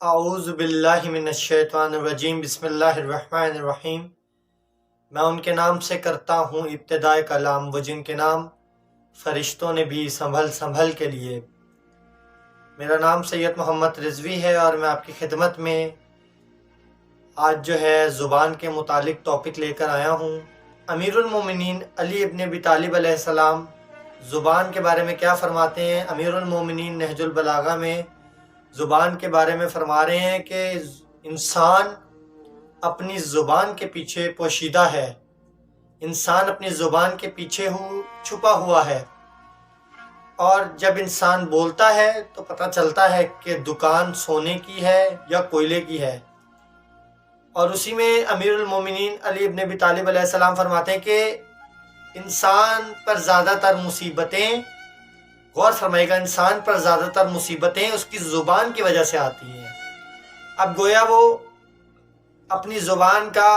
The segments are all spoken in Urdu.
اعوذ باللہ من الشیطان الرجیم بسم اللہ الرحمن الرحیم۔ میں ان کے نام سے کرتا ہوں ابتدائے کلام، وہ جن کے نام فرشتوں نے بھی سنبھل سنبھل کے لیے۔ میرا نام سید محمد رضوی ہے اور میں آپ کی خدمت میں آج جو ہے زبان کے متعلق ٹاپک لے کر آیا ہوں۔ امیر المومنین علی ابن ابی طالب علیہ السلام زبان کے بارے میں کیا فرماتے ہیں؟ امیر المومنین نہج البلاغہ میں زبان کے بارے میں فرما رہے ہیں کہ انسان اپنی زبان کے پیچھے پوشیدہ ہے، انسان اپنی زبان کے پیچھے چھپا ہوا ہے، اور جب انسان بولتا ہے تو پتہ چلتا ہے کہ دکان سونے کی ہے یا کوئلے کی ہے۔ اور اسی میں امیر المومنین علی ابن ابی طالب علیہ السلام فرماتے ہیں کہ انسان پر زیادہ تر مصیبتیں، غور فرمائے گا، انسان پر زیادہ تر مصیبتیں اس کی زبان کی وجہ سے آتی ہیں۔ اب گویا وہ اپنی زبان کا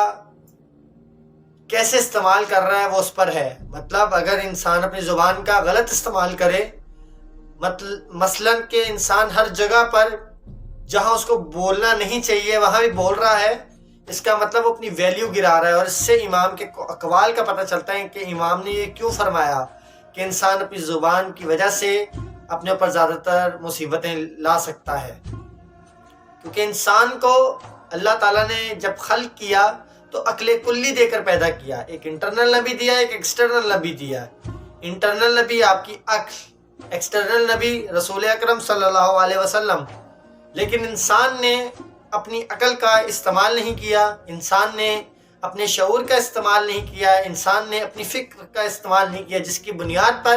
کیسے استعمال کر رہا ہے وہ اس پر ہے۔ مطلب اگر انسان اپنی زبان کا غلط استعمال کرے، مثلاً کہ انسان ہر جگہ پر جہاں اس کو بولنا نہیں چاہیے وہاں بھی بول رہا ہے، اس کا مطلب وہ اپنی ویلیو گرا رہا ہے۔ اور اس سے امام کے اقوال کا پتہ چلتا ہے کہ امام نے یہ کیوں فرمایا کہ انسان اپنی زبان کی وجہ سے اپنے اوپر زیادہ تر مصیبتیں لا سکتا ہے، کیونکہ انسان کو اللہ تعالیٰ نے جب خلق کیا تو عقل کلی دے کر پیدا کیا۔ ایک انٹرنل نبی دیا، ایک ایکسٹرنل نبی دیا۔ انٹرنل نبی آپ کی عقل، ایکسٹرنل نبی رسول اکرم صلی اللہ علیہ وسلم۔ لیکن انسان نے اپنی عقل کا استعمال نہیں کیا، انسان نے اپنے شعور کا استعمال نہیں کیا، انسان نے اپنی فکر کا استعمال نہیں کیا، جس کی بنیاد پر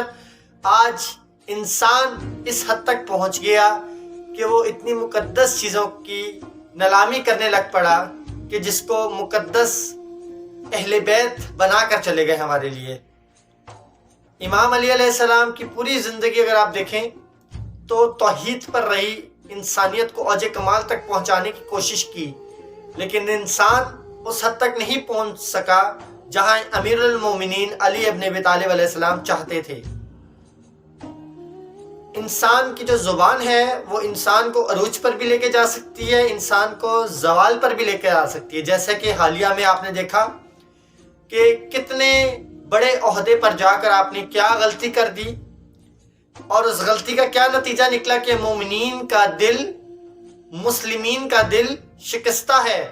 آج انسان اس حد تک پہنچ گیا کہ وہ اتنی مقدس چیزوں کی نیلامی کرنے لگ پڑا کہ جس کو مقدس اہل بیت بنا کر چلے گئے ہمارے لیے۔ امام علی علیہ السلام کی پوری زندگی اگر آپ دیکھیں تو توحید پر رہی، انسانیت کو اوج کمال تک پہنچانے کی کوشش کی، لیکن انسان اس حد تک نہیں پہنچ سکا جہاں امیر المومنین علی ابن ابی طالب علیہ السلام چاہتے تھے۔ انسان کی جو زبان ہے وہ انسان کو عروج پر بھی لے کے جا سکتی ہے، انسان کو زوال پر بھی لے کے آ سکتی ہے۔ جیسے کہ حالیہ میں آپ نے دیکھا کہ کتنے بڑے عہدے پر جا کر آپ نے کیا غلطی کر دی، اور اس غلطی کا کیا نتیجہ نکلا کہ مومنین کا دل، مسلمین کا دل شکستہ ہے،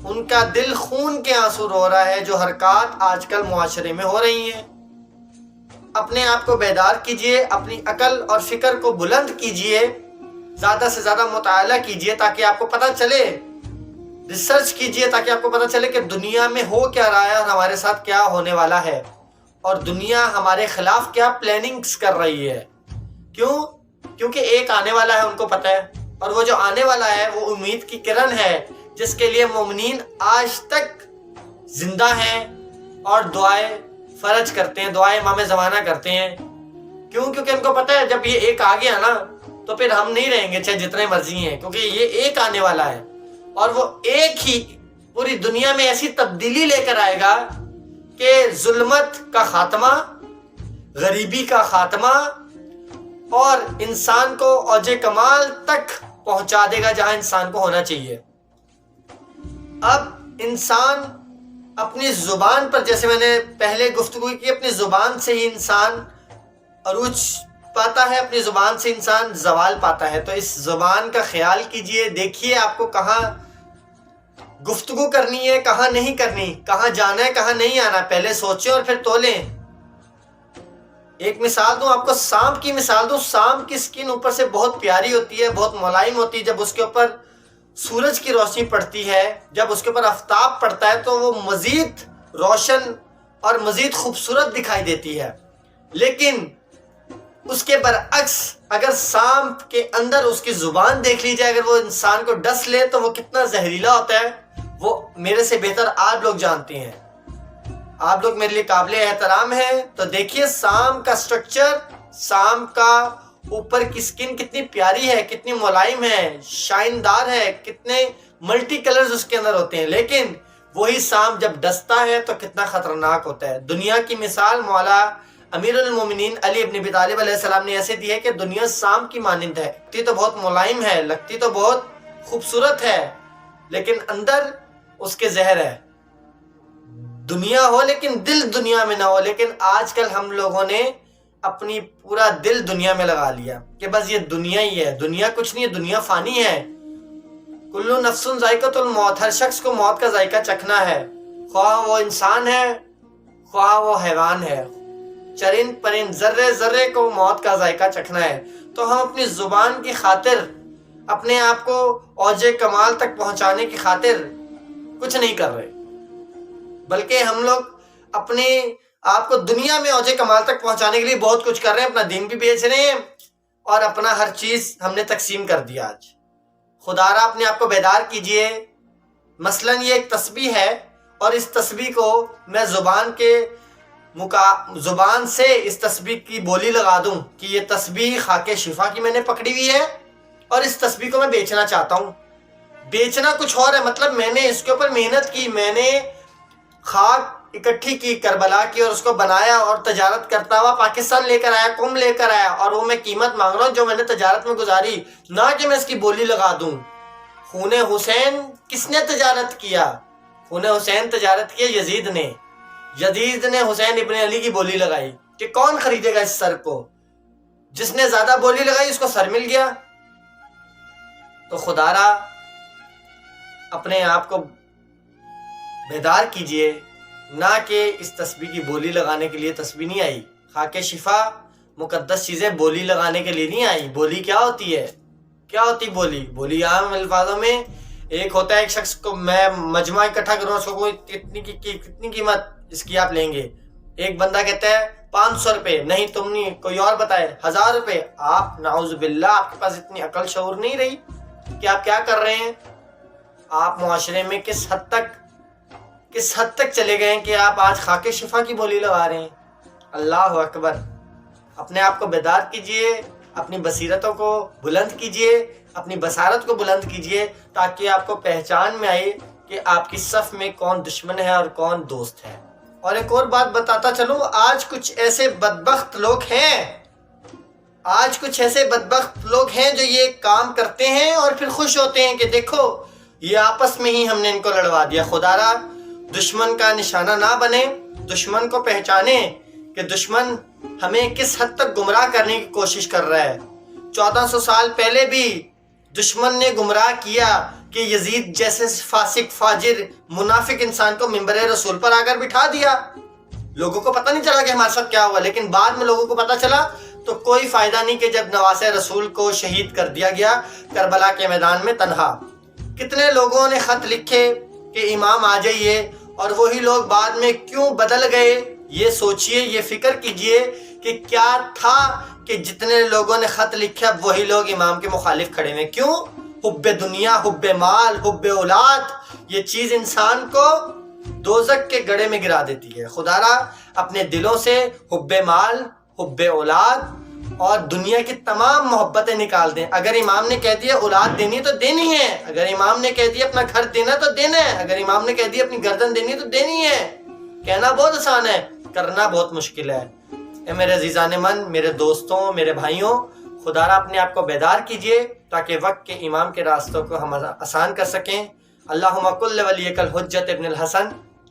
ان کا دل خون کے آنسو رو رہا ہے، جو حرکات آج کل معاشرے میں ہو رہی ہیں۔ اپنے آپ کو بیدار کیجئے، اپنی عقل اور فکر کو بلند کیجئے، زیادہ سے زیادہ مطالعہ کیجئے تاکہ آپ کو پتہ چلے، ریسرچ کیجئے تاکہ آپ کو پتہ چلے کہ دنیا میں ہو کیا رہا ہے اور ہمارے ساتھ کیا ہونے والا ہے، اور دنیا ہمارے خلاف کیا پلاننگز کر رہی ہے۔ کیوں؟ کیونکہ ایک آنے والا ہے، ان کو پتہ ہے، اور وہ جو آنے والا ہے وہ امید کی کرن ہے، جس کے لیے مومنین آج تک زندہ ہیں اور دعائیں فرض کرتے ہیں، دعائیں امام زمانہ کرتے ہیں۔ کیوں؟ کیونکہ ان کو پتہ ہے جب یہ ایک آ گیا نا تو پھر ہم نہیں رہیں گے چاہے جتنے مرضی ہیں، کیونکہ یہ ایک آنے والا ہے، اور وہ ایک ہی پوری دنیا میں ایسی تبدیلی لے کر آئے گا کہ ظلمت کا خاتمہ، غریبی کا خاتمہ، اور انسان کو اوج کمال تک پہنچا دے گا جہاں انسان کو ہونا چاہیے۔ اب انسان اپنی زبان پر، جیسے میں نے پہلے گفتگو کی، اپنی زبان سے ہی انسان عروج پاتا ہے، اپنی زبان سے انسان زوال پاتا ہے۔ تو اس زبان کا خیال کیجئے، دیکھیے آپ کو کہاں گفتگو کرنی ہے، کہاں نہیں کرنی، کہاں جانا ہے، کہاں نہیں آنا، پہلے سوچیں اور پھر تولیں۔ ایک مثال دوں آپ کو، سانپ کی مثال دوں۔ سانپ کی سکن اوپر سے بہت پیاری ہوتی ہے، بہت ملائم ہوتی ہے، جب اس کے اوپر سورج کی روشنی پڑتی ہے، جب اس کے اوپر آفتاب پڑتا ہے تو وہ مزید روشن اور مزید خوبصورت دکھائی دیتی ہے۔ لیکن اس کے برعکس اگر سانپ کے اندر اس کی زبان دیکھ لی جائے، اگر وہ انسان کو ڈس لے تو وہ کتنا زہریلا ہوتا ہے، وہ میرے سے بہتر آپ لوگ جانتے ہیں، آپ لوگ میرے لیے قابل احترام ہیں۔ تو دیکھیے سانپ کا سٹرکچر، سانپ کا اوپر کی سکن کتنی پیاری ہے، کتنی ملائم ہے، شائندار ہے، کتنے ملٹی کلرز اس کے اندر ہوتے ہیں، لیکن وہی سانپ جب ڈستا ہے تو کتنا خطرناک ہوتا ہے۔ دنیا کی مثال مولا امیر المومنین علی ابن ابی طالب علیہ السلام نے ایسے دی ہے کہ دنیا سام کی مانند ہے، لگتی تو بہت ملائم ہے، لگتی تو بہت خوبصورت ہے، لیکن اندر اس کے زہر ہے۔ دنیا ہو لیکن دل دنیا میں نہ ہو۔ لیکن آج کل ہم لوگوں نے اپنی پورا دل دنیا میں لگا لیا کہ بس یہ دنیا ہی ہے، دنیا کچھ نہیں ہے، دنیا فانی ہے۔ کلو نفس ذائقۃ الموت، ہر شخص کو موت کا ذائقہ چکھنا ہے، خواہ وہ انسان ہے خواہ وہ حیوان ہے، چرند پرند ذرے ذرے کو موت کا ذائقہ چکھنا ہے۔ تو ہم اپنی زبان کی خاطر، اپنے آپ کو اوج کمال تک پہنچانے کی خاطر کچھ نہیں کر رہے، بلکہ ہم لوگ اپنے آپ کو دنیا میں اوج کمال تک پہنچانے کے لیے بہت کچھ کر رہے ہیں، اپنا دین بھی بیچ رہے ہیں اور اپنا ہر چیز ہم نے تقسیم کر دیا۔ آج خدا را اپنے آپ کو بیدار کیجئے۔ مثلاً یہ ایک تسبیح ہے اور اس تسبیح کو میں زبان سے اس تسبیح کی بولی لگا دوں کہ یہ تسبیح خاک شفا کی میں نے پکڑی ہوئی ہے اور اس تسبیح کو میں بیچنا چاہتا ہوں۔ بیچنا کچھ اور ہے، مطلب میں نے اس کے اوپر محنت کی، میں نے خاک اکٹھی کی کربلا کی اور اس کو بنایا اور تجارت کرتا ہوا پاکستان لے کر آیا، قم لے کر آیا، اور وہ میں قیمت مانگ رہا ہوں جو میں نے تجارت میں گزاری، نہ کہ میں اس کی بولی لگا دوں۔ خون حسین کس نے تجارت کیا؟ خون حسین تجارت کیا یزید نے۔ یزید نے حسین ابن علی کی بولی لگائی کہ کون خریدے گا اس سر کو، جس نے زیادہ بولی لگائی اس کو سر مل گیا۔ تو خدا را اپنے آپ کو بیدار کیجئے، نہ کہ اس تسبیح کی بولی لگانے کے لیے تسبیح نہیں آئی۔ خاک شفا مقدس چیزیں بولی لگانے کے لیے نہیں آئی۔ بولی کیا ہوتی ہے؟ کیا ہوتی بولی؟ بولی عام الفاظوں میں ایک ہوتا ہے، ایک شخص کو میں مجمع اکٹھا کروں، اس کو کتنی قیمت اس کی آپ لیں گے؟ ایک بندہ کہتا ہے 500 روپے، نہیں تم نہیں، کوئی اور بتائے 1000 روپے۔ آپ نعوذ باللہ، آپ کے پاس اتنی عقل شعور نہیں رہی کہ آپ کیا کر رہے ہیں؟ آپ معاشرے میں کس حد تک چلے گئے ہیں کہ آپ آج خاک شفا کی بولی لگا رہے ہیں؟ اللہ اکبر۔ اپنے آپ کو بیدار کیجئے، اپنی بصیرتوں کو بلند کیجئے، اپنی بصارت کو بلند کیجئے، تاکہ آپ کو پہچان میں آئے کہ آپ کی صف میں کون دشمن ہے اور کون دوست ہے۔ اور ایک اور بات بتاتا چلوں، آج کچھ ایسے بدبخت لوگ ہیں جو یہ کام کرتے ہیں اور پھر خوش ہوتے ہیں کہ دیکھو یہ آپس میں ہی ہم نے ان کو لڑوا دیا۔ خدا را دشمن کا نشانہ نہ بنے، دشمن کو پہچانے کہ دشمن ہمیں کس حد تک گمراہ کرنے کی کوشش کر رہا ہے۔ 1400 سال پہلے بھی دشمن نے گمراہ کیا کہ یزید جیسے فاسق فاجر منافق انسان کو منبر رسول پر آ کر بٹھا دیا۔ لوگوں کو پتہ نہیں چلا کہ ہمارے ساتھ کیا ہوا، لیکن بعد میں لوگوں کو پتہ چلا تو کوئی فائدہ نہیں کہ جب نواسہ رسول کو شہید کر دیا گیا کربلا کے میدان میں تنہا۔ کتنے لوگوں نے خط لکھے کہ امام آ جائیے، اور وہی لوگ بعد میں کیوں بدل گئے؟ یہ سوچئے، یہ فکر کیجئے کہ کیا تھا کہ جتنے لوگوں نے خط لکھا وہی لوگ امام کے مخالف کھڑے ہوئے۔ کیوں؟ حب دنیا، حب مال، حب اولاد، یہ چیز انسان کو دوزخ کے گڑھے میں گرا دیتی ہے۔ خدا را اپنے دلوں سے حب مال، حب اولاد اور دنیا کی تمام محبتیں نکال دیں۔ اگر امام نے کہہ دیا اولاد دینی تو دینی ہے، اگر امام نے کہہ دیا اپنا گھر دینا تو دینا ہے، اگر امام نے کہہ دیا اپنی گردن دینی تو دینی ہے۔ کہنا بہت آسان ہے، کرنا بہت مشکل ہے۔ اے میرے عزیزان من، میرے دوستوں، میرے بھائیوں، خدا را اپنے آپ کو بیدار کیجئے تاکہ وقت کے امام کے راستوں کو ہم آسان کر سکیں۔ اللہم کل ولیک الحجۃ ابن الحسن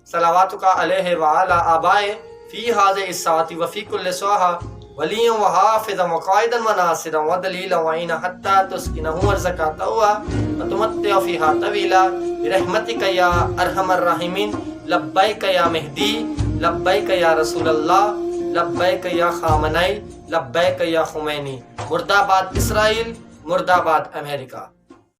صلواتک علیہ وعلی آبائے فی هذه الساعة وفی کل سواہا ولیًا وحافظا وقائدا وناصرا ودلیلا وعینا حتی تسکنہ ارزقا وتمتع فیہا طویلا برحمتک یا ارحم الراحمین۔ لبیک یا مہدی، لبیک یا رسول اللہ، لبیک یا خامنئی، لبیک یا خمینی۔ مرد آباد اسرائیل، مرد آباد امریکہ۔